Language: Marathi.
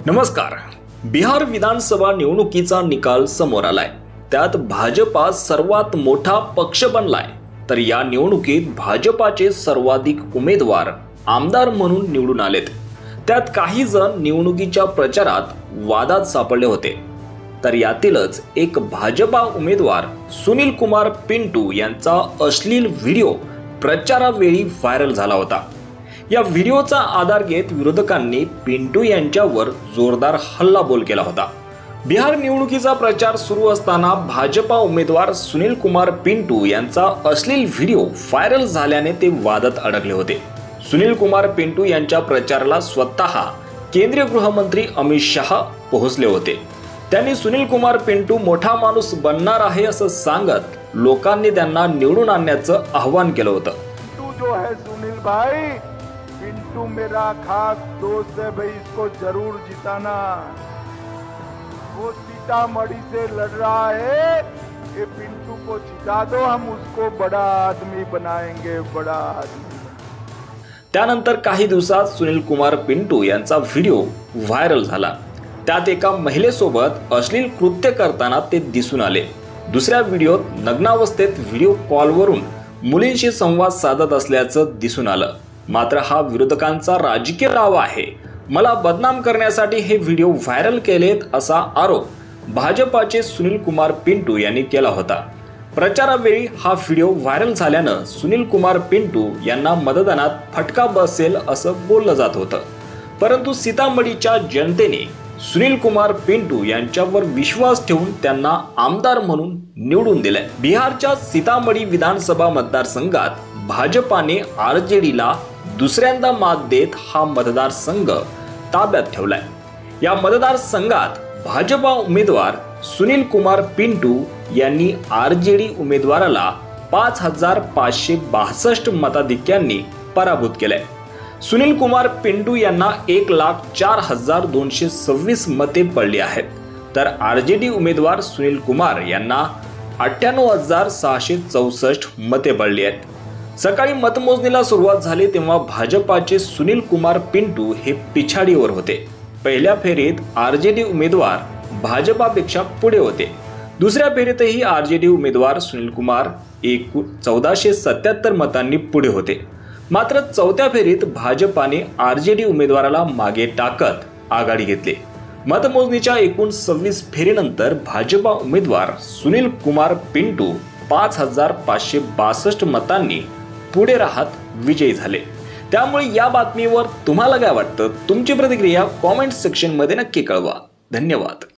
नमस्कार। बिहार विधानसभा निवडणुकीचा निकाल समोर आलाय। त्यात भाजपा सर्वात मोठा पक्ष बनलाय। तर या निवडणुकीत भाजपाचे सर्वाधिक उमेदवार आमदार म्हणून निवडून आलेत। त्यात काही जण निवडणुकीच्या प्रचारात वादात सापडले होते। तर यातीलच एक भाजपा उमेदवार सुनील कुमार पिंटू यांचा अश्लील व्हिडिओ प्रचारावेळी व्हायरल झाला होता। या व्हिडिओचा आधार घेत विरोधकांनी पिंटू यांच्यावर जोरदार हल्लाबोल केला होता। बिहार निवडणुकीचा प्रचार सुरू असताना भाजपा उमेदवार सुनील कुमार पिंटू यांचा अश्लील व्हिडिओ व्हायरल झाल्याने ते वादात अडकले होते। सुनील कुमार पिंटू यांच्या प्रचाराला स्वतः केंद्रीय गृहमंत्री अमित शहा पोहोचले होते। त्यांनी सुनील कुमार पिंटू मोठा माणूस बनणार आहे असं सांगत लोकांनी त्यांना निवडून आणण्याचं आवाहन केलं होतं। पिंटू जो है सुनील भाई, पिंटू मेरा खास दोस्त है भाई, इसको जरूर जिताना। वो सीतामढ़ी से लड़ रहा है, ये पिंटू को जिता दो, हम उसको बड़ा आदमी बनाएंगे, बड़ा आदमी। त्यानंतर काही दिवसात सुनील कुमार पिंटू यांचा व्हिडिओ व्हायरल झाला। त्यात एका महिलेसोबत अश्लील कृत्य करताना ते दिसून आले। दुसऱ्या व्हिडिओत नग्नावस्थेत व्हिडिओ कॉलवरून मुलींशी संवाद साधत असल्याचं दिसून आलं। मात्र हा विरोधकांचा राजकीय दावा आहे। मला बदनाम करण्यासाठी हे व्हिडिओ व्हायरल केलेत असा आरोप भाजपाचे सुनील कुमार पिंटू यांनी केला होता। प्रचारावेळी हा व्हिडिओ व्हायरल झाल्यानं सुनील कुमार पिंटू यांना मतदानात फटका बसेल असं बोललं जात होतं। परंतु सीतामढीच्या जनतेने सुनील कुमार पिंटू यांच्यावर विश्वास ठेवून त्यांना आमदार म्हणून निवडून दिले। बिहारच्या सीतामढी विधानसभा मतदारसंघात भाजपाने आरजेडीला दुसऱ्यांदा मात देत हा मतदारसंघ ताब्यात ठेवलाय। या मतदारसंघात भाजपा उमेदवार सुनील कुमार पिंटू यांनी आरजेडी उमेदवाराला 5562 मताधिक्यांनी पराभूत केले। सुनील कुमार पिंटू यांना 1,04,226 मते पडली आहेत। तर आरजेडी उमेदवार सुनील कुमार यांना 98,664 मते पडली आहेत। सकाळी मतमोजणीला सुरुवात झाली तेव्हा भाजपाचे सुनील कुमार पिंटू हे पिछाडीवर होते। पहिल्या फेरीत आरजेडी उमेदवार भाजपापेक्षा पुढे होते। दुसऱ्या फेरीतही आरजेडी उमेदवार सुनील कुमार 1477 मतांनी पुढे होते। मात्र चौथ्या फेरीत भाजपाने आरजेडी उमेदवाराला मागे टाकत आघाडी घेतली। मतमोजणीच्या एकूण 26 फेरीनंतर भाजपा उमेदवार सुनील कुमार पिंटू 5562 मतांनी पुढे राहत विजयी झाले। त्यामुळे या बातमीवर तुम्हाला काय वाटतं? तुमची प्रतिक्रिया कॉमेंट सेक्शन मध्ये नक्की कळवा। धन्यवाद।